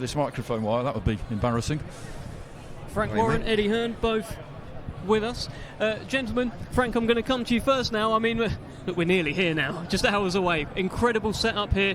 this microphone wire. That would be embarrassing. Frank Warren, Eddie Hearn, both with us. Gentlemen, Frank, I'm going to come to you first now. I mean, look, we're nearly here now, just hours away. Incredible setup here.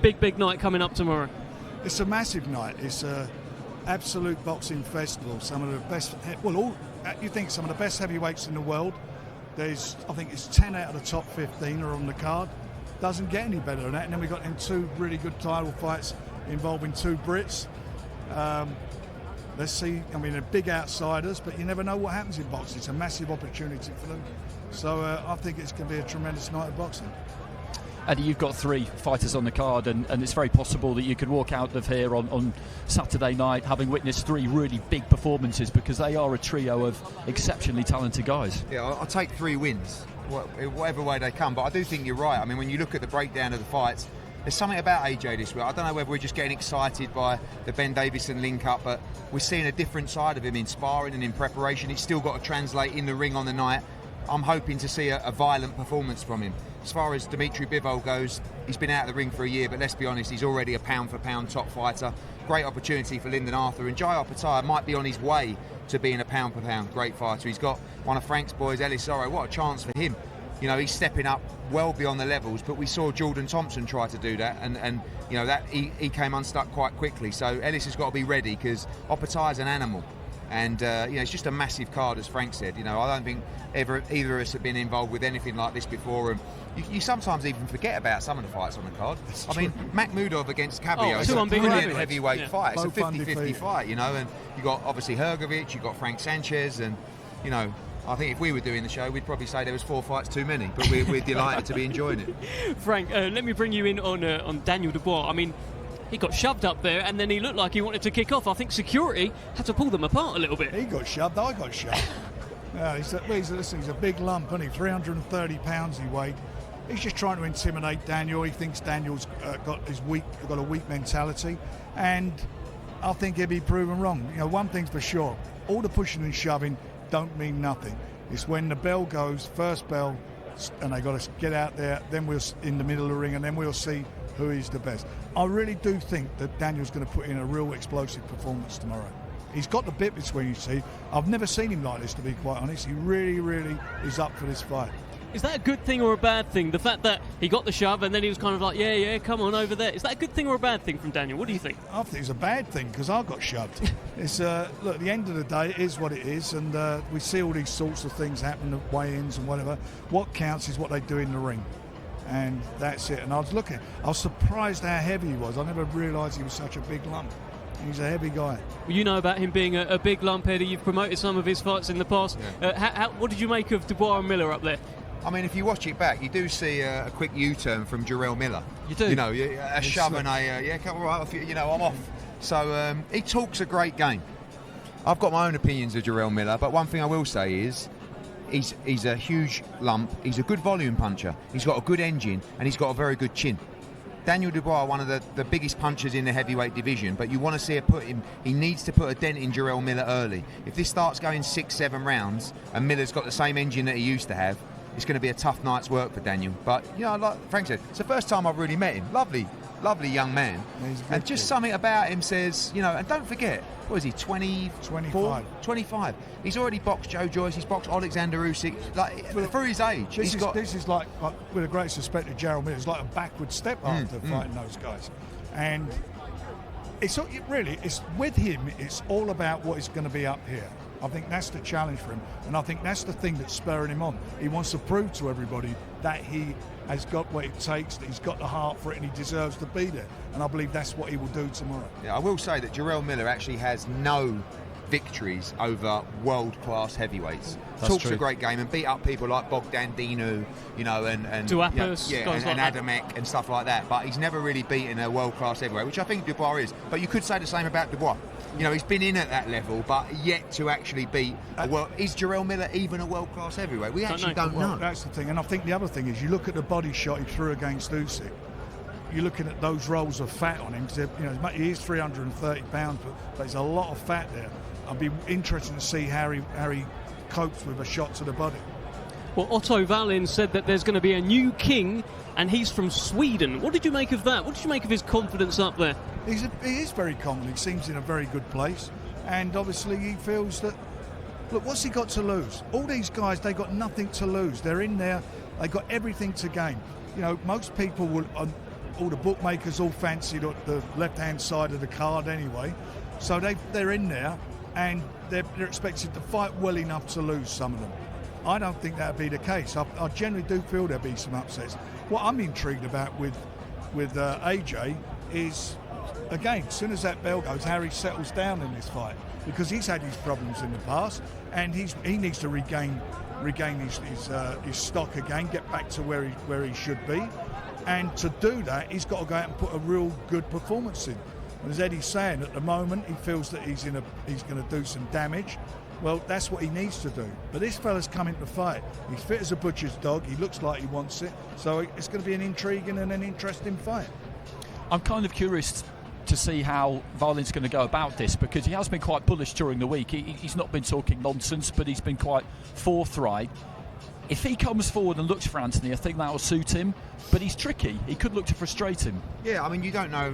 Big night coming up tomorrow. It's a massive night. It's a absolute boxing festival. Some of the best, you think some of the best heavyweights in the world. I think it's 10 out of the top 15 are on the card. Doesn't get any better than that. And then we've got them 2 really good title fights involving 2 Brits. Let's see. I mean, they're big outsiders, but you never know what happens in boxing. It's a massive opportunity for them. So I think it's going to be a tremendous night of boxing. Eddie, you've got 3 fighters on the card, and it's very possible that you could walk out of here on Saturday night having witnessed 3 really big performances, because they are a trio of exceptionally talented guys. Yeah, I'll take 3 wins, whatever way they come. But I do think you're right. I mean, when you look at the breakdown of the fights, there's something about AJ this week. I don't know whether we're just getting excited by the Ben Davison link-up, but we're seeing a different side of him in sparring and in preparation. He's still got to translate in the ring on the night. I'm hoping to see a violent performance from him. As far as Dimitri Bivol goes, he's been out of the ring for a year, but let's be honest, he's already a pound-for-pound top fighter. Great opportunity for Lyndon Arthur, and Jai Opetaia might be on his way to being a pound-for-pound great fighter. He's got one of Frank's boys, Ellis Zorro. What a chance for him. You know, he's stepping up well beyond the levels, but we saw Jordan Thompson try to do that, and you know, that he came unstuck quite quickly. So Ellis has got to be ready, because Opetaia's an animal. And, it's just a massive card, as Frank said. You know, I don't think either of us have been involved with anything like this before. And you sometimes even forget about some of the fights on the card. I mean, Makhmudov against Caballero is a brilliant heavyweight fight. It's a 50-50 fight, you know. And you've got, obviously, Hrgovic, you've got Frank Sanchez. And, you know, I think if we were doing the show, we'd probably say there was 4 fights too many. But we're delighted to be enjoying it. Frank, let me bring you in on Daniel Dubois. I mean, he got shoved up there, and then he looked like he wanted to kick off. I think security had to pull them apart a little bit. He got shoved, I got shoved. He's a big lump, isn't he? 330 pounds he weighed. He's just trying to intimidate Daniel. He thinks Daniel's got a weak mentality, and I think he'll be proven wrong. You know, one thing's for sure, all the pushing and shoving don't mean nothing. It's when the bell goes, first bell, and they got to get out there, then we'll in the middle of the ring, and then we'll see who is the best. I really do think that Daniel's going to put in a real explosive performance tomorrow. He's got the bit between his teeth. I've never seen him like this, to be quite honest. He really is up for this fight. Is that a good thing or a bad thing? The fact that he got the shove and then he was kind of like, yeah, come on over there. Is that a good thing or a bad thing from Daniel? What do you think? I think it's a bad thing, because I got shoved. It's look, at the end of the day, it is what it is, and we see all these sorts of things happen at weigh-ins and whatever. What counts is what they do in the ring. And that's it. And I was surprised how heavy he was. I never realised he was such a big lump. He's a heavy guy. Well, you know about him being a big lump, Eddie. You've promoted some of his fights in the past. Yeah. What did you make of Dubois and Miller up there? I mean, if you watch it back, you do see a quick U-turn from Jarrell Miller. You do? You know, a shove and come all right, you know, I'm off. So he talks a great game. I've got my own opinions of Jarrell Miller, but one thing I will say is he's a huge lump. He's a good volume puncher. He's got a good engine, and he's got a very good chin. Daniel Dubois, one of the biggest punchers in the heavyweight division, but you want to see he needs to put a dent in Jarrell Miller early. If this starts going 6-7 rounds and Miller's got the same engine that he used to have, it's going to be a tough night's work for Daniel. But, you know, like Frank said, it's the first time I've really met him. Lovely young man. And just something about him says, you know, and don't forget, what is he, 25? 25. He's already boxed Joe Joyce, he's boxed Alexander Usyk, like, for his age. This is like, with a great respect to Jarrell Miller, it's like a backward step after fighting those guys. And it's with him, it's all about what is going to be up here. I think that's the challenge for him, and I think that's the thing that's spurring him on. He wants to prove to everybody that he has got what it takes, that he's got the heart for it, and he deserves to be there. And I believe that's what he will do tomorrow. Yeah, I will say that Jarrell Miller actually has no victories over world-class heavyweights. Talks a great game and beat up people like Bogdan Dinu, you know, and Duapis, and Adamek and stuff like that. But he's never really beaten a world-class heavyweight, which I think Dubois is. But you could say the same about Dubois. You know, he's been in at that level, but yet to actually beat is Jarrell Miller even a world-class heavyweight? We actually don't know. That's the thing. And I think the other thing is, you look at the body shot he threw against Usyk. You're looking at those rolls of fat on him, because he is 330 pounds, but there's a lot of fat there. I'd be interested to see how he copes with a shot to the body. Well, Otto Wallin said that there's going to be a new king, and he's from Sweden. What did you make of that? What did you make of his confidence up there? he is very confident. He seems in a very good place, and obviously he feels that. Look, what's he got to lose? All these guys, they got nothing to lose. They're in there. They got everything to gain. You know, most people will. All the bookmakers all fancy the left-hand side of the card anyway, so they're in there, and they're expected to fight well enough to lose. Some of them. I don't think that'd be the case. I generally do feel there'll be some upsets. What I'm intrigued about with AJ is, again, as soon as that bell goes, how he settles down in this fight, because he's had his problems in the past, and he needs to regain his stock again, get back to where he should be, and to do that, he's got to go out and put a real good performance in. As Eddie's saying, at the moment, he feels that he's going to do some damage. Well, that's what he needs to do. But this fella's coming to fight. He's fit as a butcher's dog. He looks like he wants it. So it's going to be an intriguing and an interesting fight. I'm kind of curious to see how Wallin's going to go about this, because he has been quite bullish during the week. He's not been talking nonsense, but he's been quite forthright. If he comes forward and looks for Anthony, I think that will suit him. But he's tricky. He could look to frustrate him. Yeah, I mean, you don't know.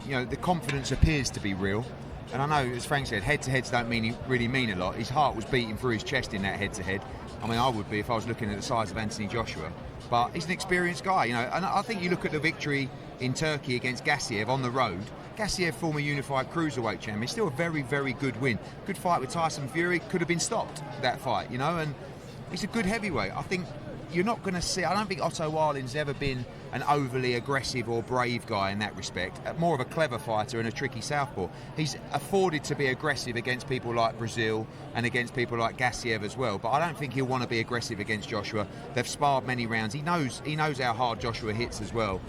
You know, the confidence appears to be real. And I know, as Frank said, head-to-heads don't really mean a lot. His heart was beating through his chest in that head-to-head. I mean, I would be if I was looking at the size of Anthony Joshua. But he's an experienced guy, you know. And I think you look at the victory in Turkey against Gassiev on the road. Gassiev, former unified cruiserweight champion, still a very, very good win. Good fight with Tyson Fury. Could have been stopped, that fight, you know. And he's a good heavyweight. I think you're not going to see. I don't think Otto Wallin's ever been an overly aggressive or brave guy in that respect. More of a clever fighter and a tricky southpaw. He's afforded to be aggressive against people like Brazil and against people like Gassiev as well. But I don't think he'll want to be aggressive against Joshua. They've sparred many rounds. He knows how hard Joshua hits as well.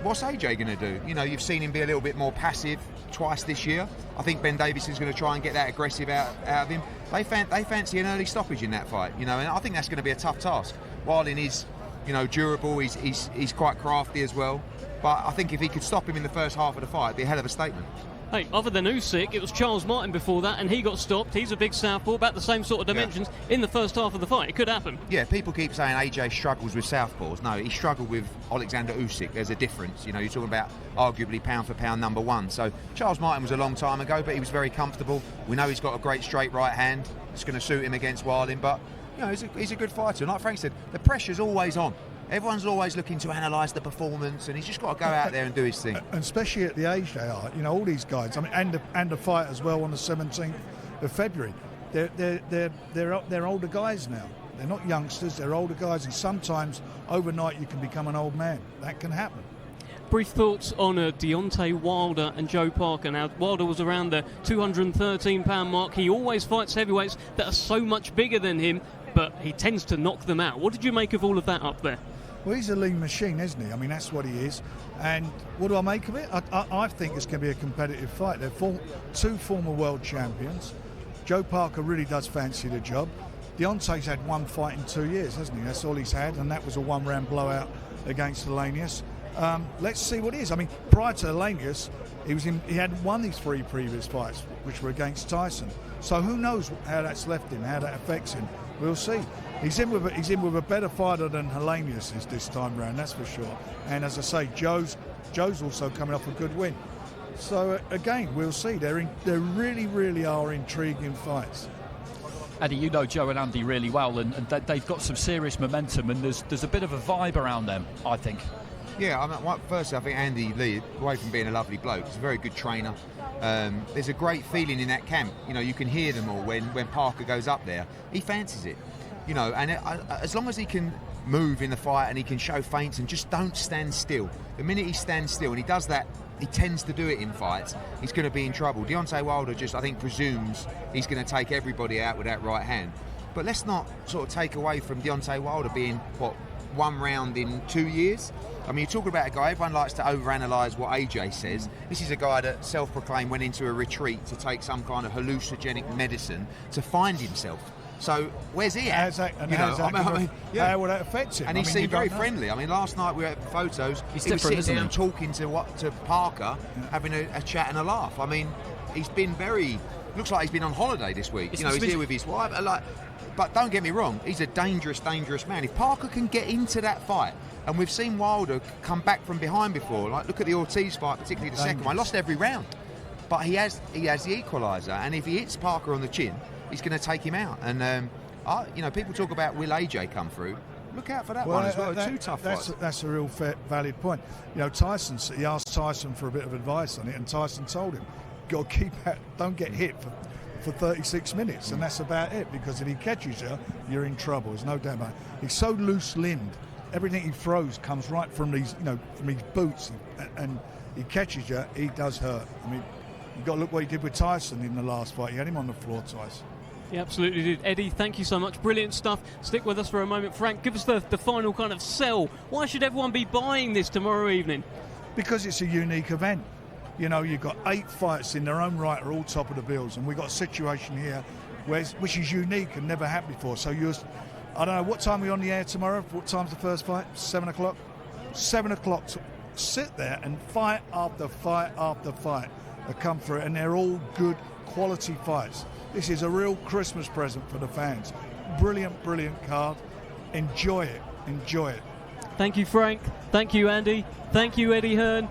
What's AJ going to do? You know, you've seen him be a little bit more passive twice this year. I think Ben Davison's going to try and get that aggressive out of him. They fancy an early stoppage in that fight, you know, and I think that's going to be a tough task. Wallin is, you know, durable. He's quite crafty as well. But I think if he could stop him in the first half of the fight, it'd be a hell of a statement. Hey, other than Usyk, it was Charles Martin before that, and he got stopped. He's a big southpaw, about the same sort of dimensions in the first half of the fight. It could happen. Yeah, people keep saying AJ struggles with southpaws. No, he struggled with Alexander Usyk. There's a difference. You know, you're talking about arguably pound for pound number one. So Charles Martin was a long time ago, but he was very comfortable. We know he's got a great straight right hand. It's going to suit him against Wallin, but you know, he's a good fighter. And like Frank said, the pressure's always on. Everyone's always looking to analyse the performance, and he's just got to go out there and do his thing. And especially at the age they are, you know, all these guys. I mean, and the fight as well on the 17th of February. They're older guys now. They're not youngsters. They're older guys, and sometimes overnight you can become an old man. That can happen. Brief thoughts on Deontay Wilder and Joe Parker. Now, Wilder was around the 213-pound mark. He always fights heavyweights that are so much bigger than him, but he tends to knock them out. What did you make of all of that up there? Well, he's a lean machine, isn't he? I mean, that's what he is. And what do I make of it? I think it's going to be a competitive fight. They're two former world champions. Joe Parker really does fancy the job. Deontay's had one fight in 2 years, hasn't he? That's all he's had, and that was a one-round blowout against Elenius. Let's see what it is. I mean, prior to Elenius, he had won these 3 previous fights, which were against Tyson. So who knows how that's left him, how that affects him. We'll see. He's in with a better fighter than Helenius is this time round, that's for sure. And as I say, Joe's also coming off a good win. So again, we'll see. They really, really are intriguing fights. Eddie, you know Joe and Andy really well, and they've got some serious momentum, and there's a bit of a vibe around them, I think. Yeah, I mean, firstly, I think Andy Lee, away from being a lovely bloke, he's a very good trainer. There's a great feeling in that camp. You know, you can hear them all when Parker goes up there. He fancies it, you know, and as long as he can move in the fight and he can show feints and just don't stand still. The minute he stands still, and he does that, he tends to do it in fights, he's going to be in trouble. Deontay Wilder just, I think, presumes he's going to take everybody out with that right hand. But let's not sort of take away from Deontay Wilder being, one round in 2 years. I mean, you're talking about a guy, everyone likes to overanalyse what AJ says. This is a guy that self-proclaimed went into a retreat to take some kind of hallucinogenic medicine to find himself. So where's he at? How will that affect him? And he seemed very friendly. I mean, last night we were at photos. He was sitting down talking to Parker, having a chat and a laugh. I mean, he's been looks like he's been on holiday this week. He's here with his wife. But don't get me wrong, he's a dangerous, dangerous man. If Parker can get into that fight And we've seen Wilder come back from behind before. Like, look at the Ortiz fight, particularly the second one. Lost every round. But he has the equaliser, and if he hits Parker on the chin, he's going to take him out. And people talk about will AJ come through. Look out for that one as well. Two tough fights. That's a real valid point. He asked Tyson for a bit of advice on it, and Tyson told him, "Got to keep out, don't get hit for 36 minutes," and that's about it. Because if he catches you, you're in trouble. There's no doubt about it. He's so loose-limbed. Everything he throws comes right from these boots, and he catches you, he does hurt. I mean, you've got to look what he did with Tyson in the last fight. He had him on the floor twice. He absolutely did. Eddie, thank you so much. Brilliant stuff. Stick with us for a moment. Frank, give us the final kind of sell. Why should everyone be buying this tomorrow evening? Because it's a unique event. You've got 8 fights in their own right are all top of the bills, and we've got a situation here which is unique and never happened before. So I don't know, what time are we on the air tomorrow? What time's the first fight? 7 o'clock? 7 o'clock. To sit there and fight after fight after fight that come through, and they're all good quality fights. This is a real Christmas present for the fans. Brilliant card. Enjoy it. Thank you, Frank. Thank you, Andy. Thank you, Eddie Hearn.